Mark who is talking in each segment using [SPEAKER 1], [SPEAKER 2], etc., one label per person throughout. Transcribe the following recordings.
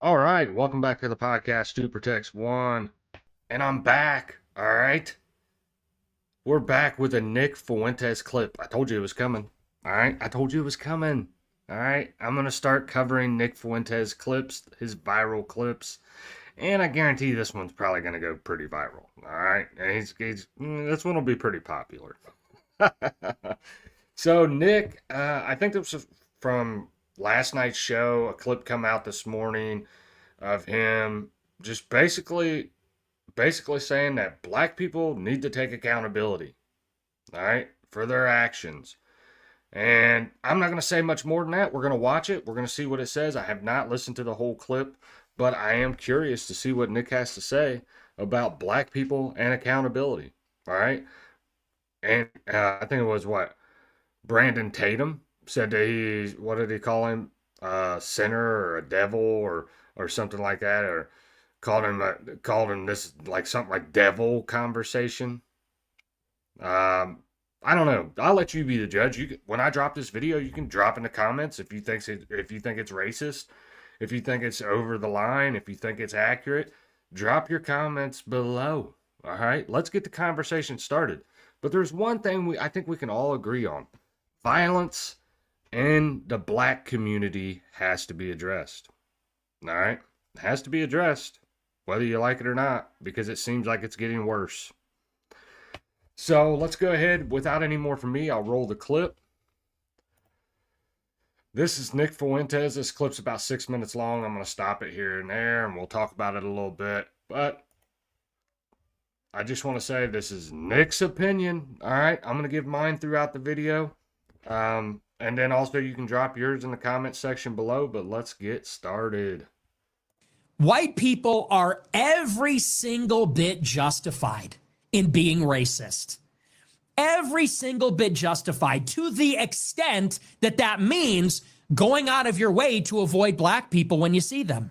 [SPEAKER 1] All right, welcome back to the podcast, Stu Protects One. And I'm back, all right? We're back with a Nick Fuentes clip. I told you it was coming, all right? I told you it was coming, all right? I'm going to start covering Nick Fuentes clips, his viral clips, and I guarantee this one's probably going to go pretty viral, all right? And this one will be pretty popular. So, Nick, I think this was from last night's show, a clip come out this morning of him just basically saying that black people need to take accountability, all right, for their actions. And I'm not going to say much more than that. We're going to watch it. We're going to see what it says. I have not listened to the whole clip, but I am curious to see what Nick has to say about black people and accountability. All right. And I think it was what Brandon Tatum said that what did he call him? A sinner or a devil or something like that, or called him this like something like devil conversation. I don't know. I'll let you be the judge. When I drop this video, you can drop in the comments if you think it's racist, if you think it's over the line, if you think it's accurate. Drop your comments below. All right, let's get the conversation started. But there's one thing I think we can all agree on: violence in the black community has to be addressed. All right, it has to be addressed, whether you like it or not, because it seems like it's getting worse. So let's go ahead. Without any more from me, I'll roll the clip. This is Nick Fuentes. This clip's about 6 minutes long. I'm going to stop it here and there, and we'll talk about it a little bit. But I just want to say this is Nick's opinion. All right, I'm going to give mine throughout the video. And then also you can drop yours in the comment section below, but let's get started.
[SPEAKER 2] White people are every single bit justified in being racist. Every single bit justified, to the extent that that means going out of your way to avoid black people when you see them.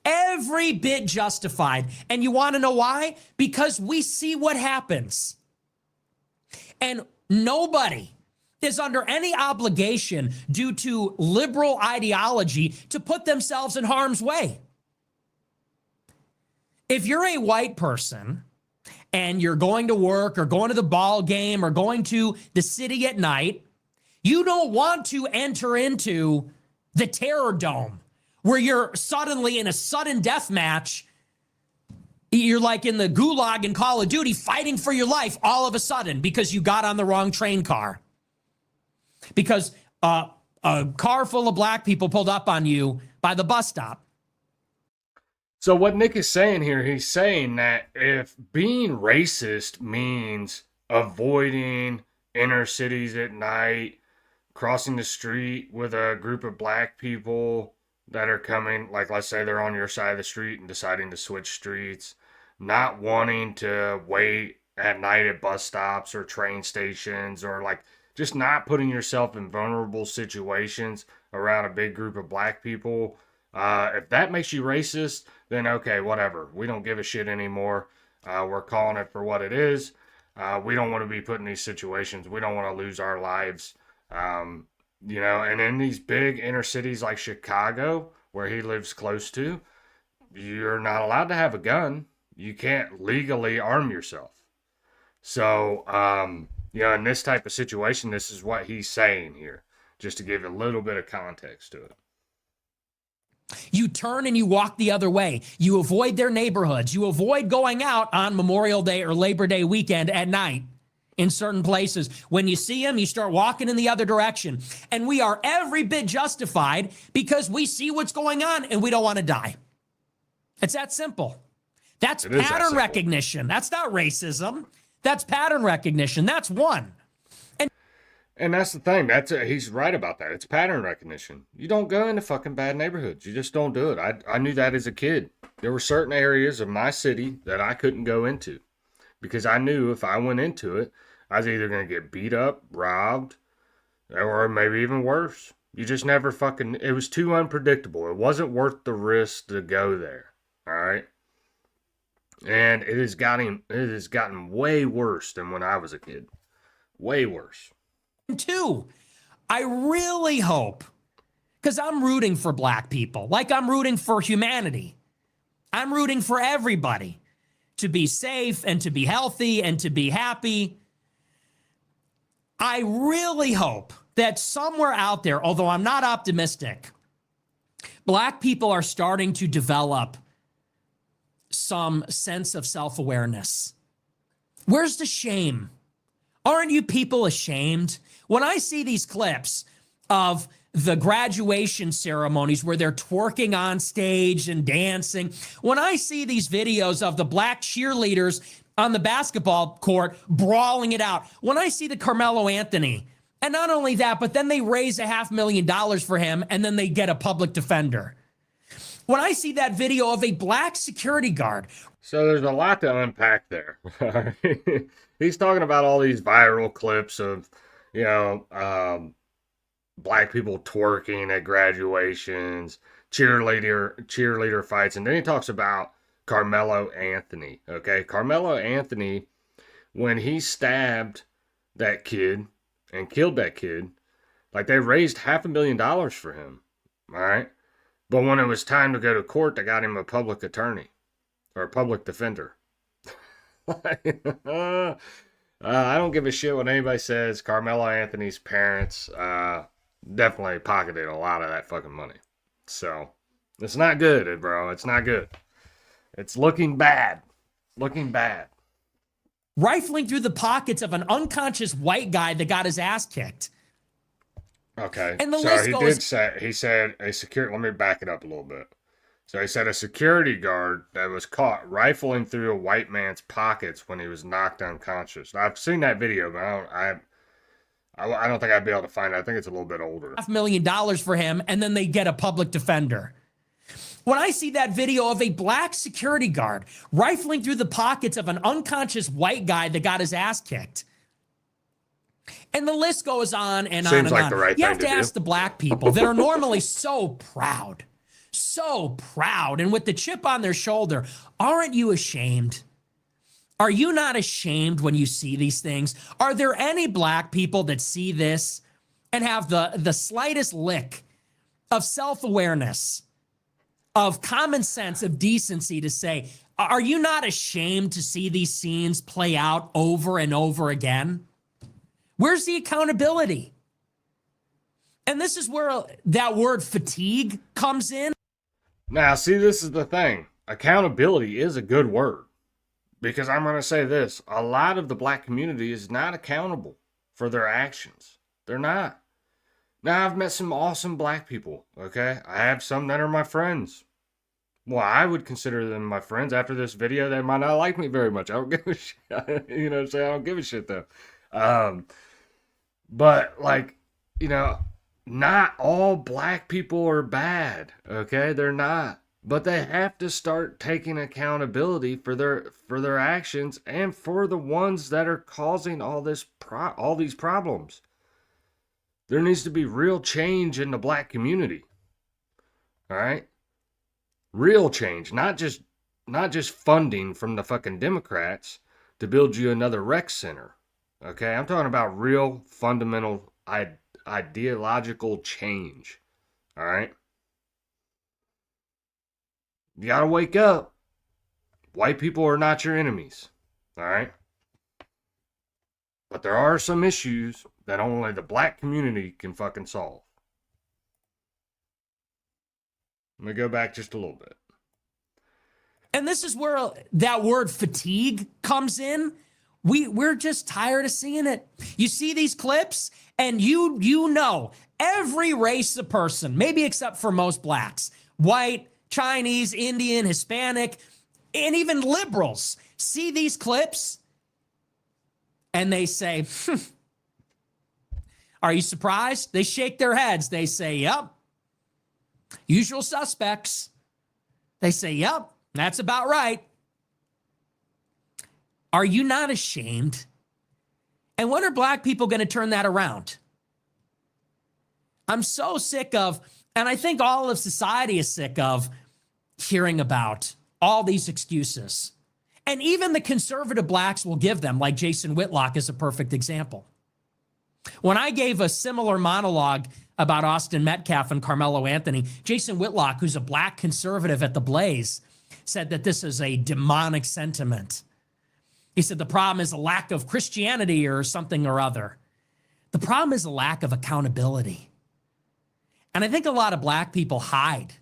[SPEAKER 2] Every bit justified. And you want to know why? Because we see what happens. And nobody is under any obligation due to liberal ideology to put themselves in harm's way. If you're a white person and you're going to work or going to the ball game or going to the city at night, you don't want to enter into the terror dome where you're suddenly in a sudden death match. You're like in the gulag in Call of Duty fighting for your life all of a sudden because you got on the wrong train car. Because a car full of black people pulled up on you by the bus stop.
[SPEAKER 1] So what Nick is saying here, he's saying that if being racist means avoiding inner cities at night, crossing the street with a group of black people that are coming, like let's say they're on your side of the street and deciding to switch streets, not wanting to wait at night at bus stops or train stations, or like just not putting yourself in vulnerable situations around a big group of black people. If that makes you racist, then okay, whatever. We don't give a shit anymore. We're calling it for what it is. We don't want to be put in these situations. We don't want to lose our lives. And in these big inner cities like Chicago, where he lives close to, you're not allowed to have a gun. You can't legally arm yourself. So, in this type of situation, this is what he's saying here, just to give a little bit of context to it.
[SPEAKER 2] You turn and you walk the other way. You avoid their neighborhoods. You avoid going out on Memorial Day or Labor Day weekend at night in certain places. When you see them, you start walking in the other direction. And we are every bit justified because we see what's going on and we don't want to die. It's that simple. That's pattern recognition. That's not racism. That's pattern recognition. That's one.
[SPEAKER 1] And that's the thing. He's right about that. It's pattern recognition. You don't go into fucking bad neighborhoods. You just don't do it. I knew that as a kid. There were certain areas of my city that I couldn't go into because I knew if I went into it, I was either going to get beat up, robbed, or maybe even worse. You just never fucking, it was too unpredictable. It wasn't worth the risk to go there. All right. And it has gotten way worse than when I was a kid. Way worse.
[SPEAKER 2] Two, I really hope, because I'm rooting for black people, like I'm rooting for humanity. I'm rooting for everybody to be safe and to be healthy and to be happy. I really hope that somewhere out there, although I'm not optimistic, black people are starting to develop some sense of self-awareness. Where's the shame? Aren't you people ashamed? When I see these clips of the graduation ceremonies where they're twerking on stage and dancing, when I see these videos of the black cheerleaders on the basketball court brawling it out, when I see the Carmelo Anthony, and not only that, but then they raise $500,000 for him and then they get a public defender. When I see that video of a black security guard.
[SPEAKER 1] So there's a lot to unpack there. He's talking about all these viral clips of, black people twerking at graduations, cheerleader fights, and then he talks about Carmelo Anthony. Okay, Carmelo Anthony, when he stabbed that kid and killed that kid, like they raised $500,000 for him. All right. But when it was time to go to court, they got him a public attorney or a public defender. I don't give a shit what anybody says. Carmelo Anthony's parents definitely pocketed a lot of that fucking money. So it's not good, bro. It's not good. It's looking bad. Looking bad.
[SPEAKER 2] Rifling through the pockets of an unconscious white guy that got his ass kicked.
[SPEAKER 1] Okay.
[SPEAKER 2] And the
[SPEAKER 1] so
[SPEAKER 2] list
[SPEAKER 1] he
[SPEAKER 2] goes.
[SPEAKER 1] did say, he said a security, let me back it up a little bit. So he said a security guard that was caught rifling through a white man's pockets when he was knocked unconscious. Now, I've seen that video, but I don't think I'd be able to find it. I think it's a little bit older.
[SPEAKER 2] $500,000 for him, and then they get a public defender. When I see that video of a black security guard rifling through the pockets of an unconscious white guy that got his ass kicked, and the list goes on and on and
[SPEAKER 1] like
[SPEAKER 2] on.
[SPEAKER 1] The right
[SPEAKER 2] you
[SPEAKER 1] thing
[SPEAKER 2] have to
[SPEAKER 1] do.
[SPEAKER 2] ask the black people that are normally so proud, and with the chip on their shoulder, aren't you ashamed? Are you not ashamed when you see these things? Are there any black people that see this and have the slightest lick of self-awareness, of common sense, of decency to say, are you not ashamed to see these scenes play out over and over again? Where's the accountability? And this is where that word fatigue comes in.
[SPEAKER 1] Now, see, this is the thing. Accountability is a good word. Because I'm going to say this. A lot of the black community is not accountable for their actions. They're not. Now, I've met some awesome black people, okay? I have some that are my friends. Well, I would consider them my friends. After this video, they might not like me very much. I don't give a shit. You know what I'm saying? I don't give a shit, though. But, not all black people are bad, okay? They're not. But they have to start taking accountability for their actions and for the ones that are causing all these problems. There needs to be real change in the black community. All right? Real change, not just funding from the fucking Democrats to build you another rec center. Okay? I'm talking about real fundamental ideological change. All right? You gotta wake up. White people are not your enemies. All right? But there are some issues that only the black community can fucking solve. Let me go back just a little bit.
[SPEAKER 2] And this is where that word fatigue comes in. We're just tired of seeing it. You see these clips, and you know every race of person, maybe except for most blacks, white, Chinese, Indian, Hispanic, and even liberals see these clips and they say, are you surprised? They shake their heads. They say, yep. Usual suspects. They say, yep, that's about right. Are you not ashamed? And when are black people going to turn that around? I'm so sick of, and I think all of society is sick of, hearing about all these excuses. And even the conservative blacks will give them, like Jason Whitlock is a perfect example. When I gave a similar monologue about Austin Metcalf and Carmelo Anthony. Jason Whitlock, who's a black conservative at the Blaze, said that this is a demonic sentiment. He said the problem is a lack of Christianity or something or other. The problem is a lack of accountability. And I think a lot of black people hide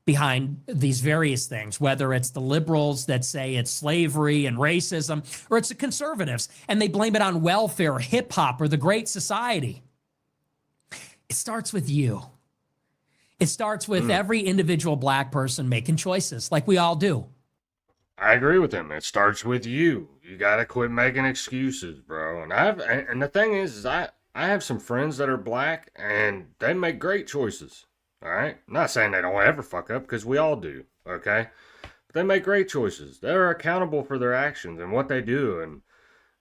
[SPEAKER 2] behind these various things, whether it's the liberals that say it's slavery and racism, or it's the conservatives, and they blame it on welfare, hip hop, or the Great Society. It starts with you. It starts with every individual black person making choices, like we all do.
[SPEAKER 1] I agree with him. It starts with you. You gotta quit making excuses, bro. And the thing is I have some friends that are black and they make great choices. All right, I'm not saying they don't ever fuck up because we all do. Okay, but they make great choices. They're accountable for their actions and what they do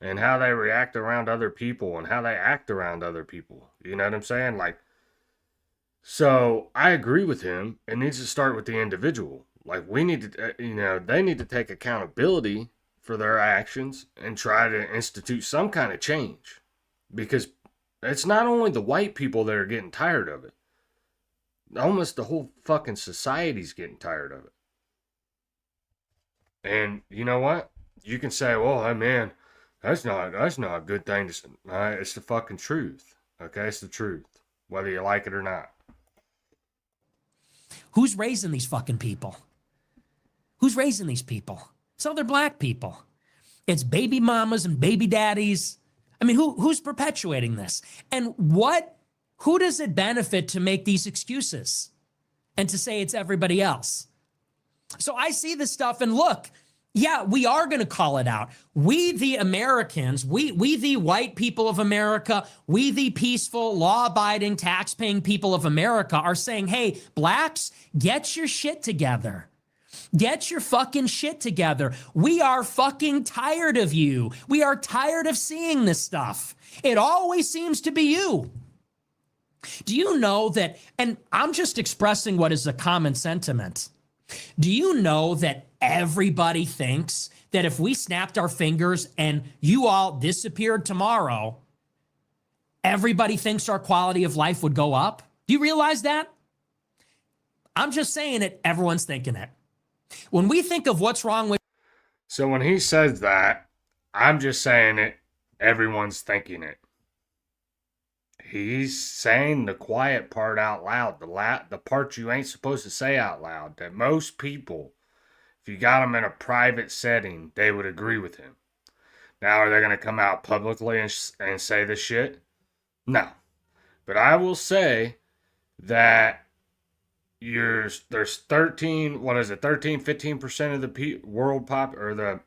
[SPEAKER 1] and how they react around other people and how they act around other people. You know what I'm saying? Like, so I agree with him. It needs to start with the individual. Like, we need to, they need to take accountability for their actions and try to institute some kind of change. Because it's not only the white people that are getting tired of it. Almost the whole fucking society's getting tired of it. And you know what? You can say, well, hey, man, that's not a good thing to say. It's the fucking truth. Okay, it's the truth. Whether you like it or not.
[SPEAKER 2] Who's raising these fucking people? Who's raising these people? It's other black people. It's baby mamas and baby daddies. I mean, who's perpetuating this? And who does it benefit to make these excuses and to say it's everybody else? So I see this stuff and look, yeah, we are going to call it out. We, the Americans, we the white people of America, we the peaceful, law-abiding, tax-paying people of America are saying, hey, blacks, get your shit together. Get your fucking shit together. We are fucking tired of you. We are tired of seeing this stuff. It always seems to be you. Do you know that, and I'm just expressing what is a common sentiment. Do you know that everybody thinks that if we snapped our fingers and you all disappeared tomorrow, everybody thinks our quality of life would go up? Do you realize that? I'm just saying it, everyone's thinking it. When we think of what's wrong with...
[SPEAKER 1] So when he says that, I'm just saying it, everyone's thinking it. He's saying the quiet part out loud, the part you ain't supposed to say out loud, that most people, if you got them in a private setting, they would agree with him. Now, are they going to come out publicly and say this shit? No. But I will say that there's 15% of the world or the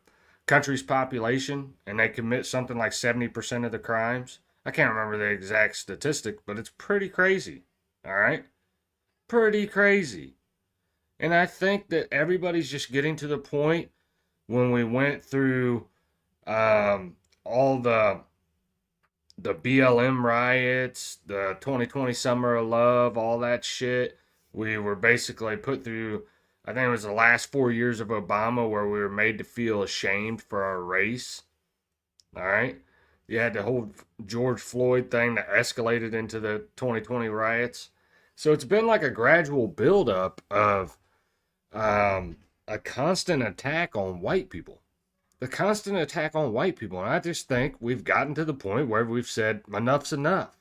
[SPEAKER 1] country's population, and they commit something like 70% of the crimes. I can't remember the exact statistic, but it's pretty crazy. All right? Pretty crazy. And I think that everybody's just getting to the point when we went through all the BLM riots, the 2020 Summer of Love, all that shit. We were basically put through, I think it was the last 4 years of Obama where we were made to feel ashamed for our race. All right? You had the whole George Floyd thing that escalated into the 2020 riots. So it's been like a gradual buildup of a constant attack on white people. The constant attack on white people. And I just think we've gotten to the point where we've said, enough's enough.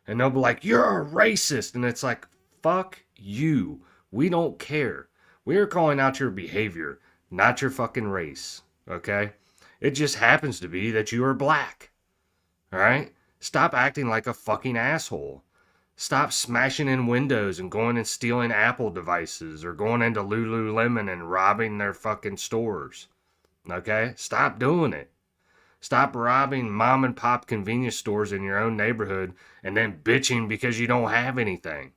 [SPEAKER 1] And they'll be like, you're a racist. And it's like, fuck you. We don't care. We are calling out your behavior, not your fucking race. Okay? It just happens to be that you are black. All right? Stop acting like a fucking asshole. Stop smashing in windows and going and stealing Apple devices or going into Lululemon and robbing their fucking stores. Okay? Stop doing it. Stop robbing mom and pop convenience stores in your own neighborhood and then bitching because you don't have anything.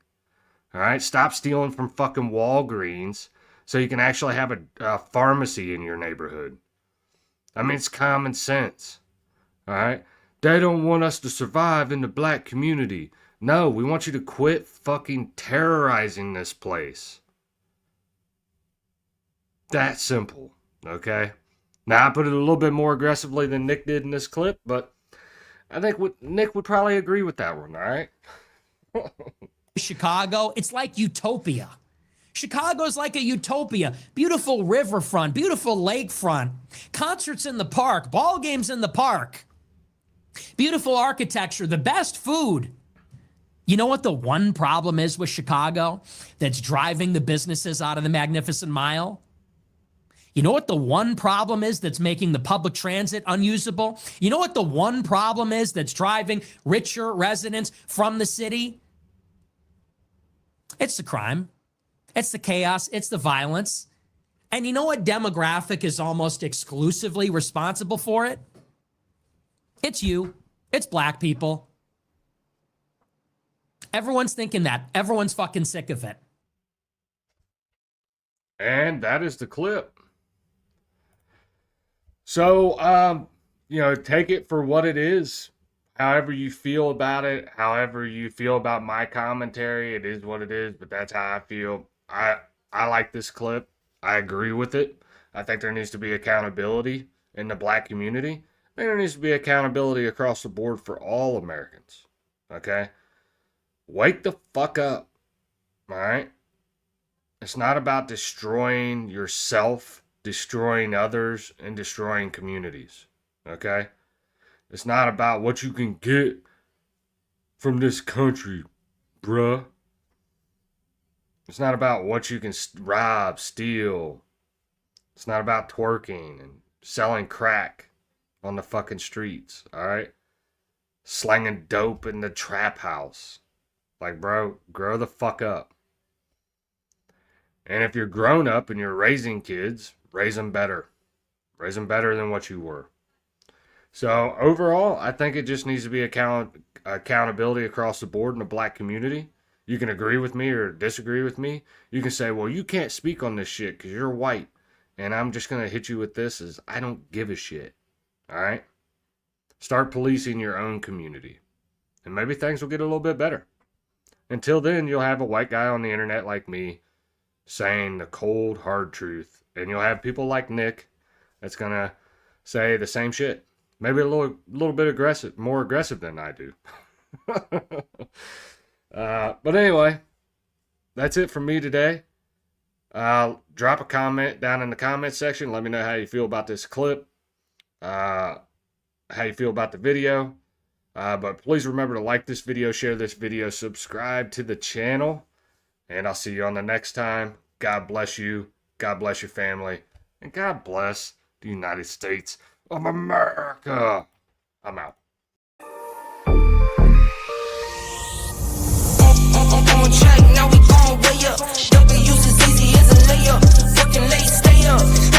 [SPEAKER 1] All right? Stop stealing from fucking Walgreens so you can actually have a pharmacy in your neighborhood. I mean, it's common sense. All right? They don't want us to survive in the black community. No, we want you to quit fucking terrorizing this place. That simple, okay? Now, I put it a little bit more aggressively than Nick did in this clip, but I think Nick would probably agree with that one, all right?
[SPEAKER 2] Chicago, it's like utopia. Chicago's like a utopia. Beautiful riverfront, beautiful lakefront, concerts in the park, ball games in the park, beautiful architecture, the best food. You know what the one problem is with Chicago that's driving the businesses out of the Magnificent Mile? You know what the one problem is that's making the public transit unusable? You know what the one problem is that's driving richer residents from the city? It's the crime. It's the chaos. It's the violence. And you know what demographic is almost exclusively responsible for it? It's you. It's black people. Everyone's thinking that. Everyone's fucking sick of it.
[SPEAKER 1] And that is the clip. So, take it for what it is. However you feel about it, however you feel about my commentary, it is what it is, but that's how I feel. I like this clip. I agree with it. I think there needs to be accountability in the black community. I think there needs to be accountability across the board for all Americans. Okay? Wake the fuck up. All right? It's not about destroying yourself, destroying others, and destroying communities. Okay? It's not about what you can get from this country, bruh. It's not about what you can rob, steal. It's not about twerking and selling crack on the fucking streets, all right? Slanging dope in the trap house. Like, bro, grow the fuck up. And if you're grown up and you're raising kids, raise them better. Raise them better than what you were. So overall, I think it just needs to be accountability across the board in the black community. You can agree with me or disagree with me. You can say, well, you can't speak on this shit because you're white. And I'm just going to hit you with this as I don't give a shit. All right? Start policing your own community. And maybe things will get a little bit better. Until then, you'll have a white guy on the internet like me saying the cold, hard truth. And you'll have people like Nick that's going to say the same shit. Maybe a little bit aggressive, more aggressive than I do. But anyway, that's it from me today. Drop a comment down in the comment section. Let me know how you feel about this clip, how you feel about the video. But please remember to like this video, share this video, subscribe to the channel, and I'll see you on the next time. God bless you. God bless your family. And God bless the United States of America. I'm out.
[SPEAKER 3] On track, now we gon' way up. W's as easy as a layup. Working late, stay up.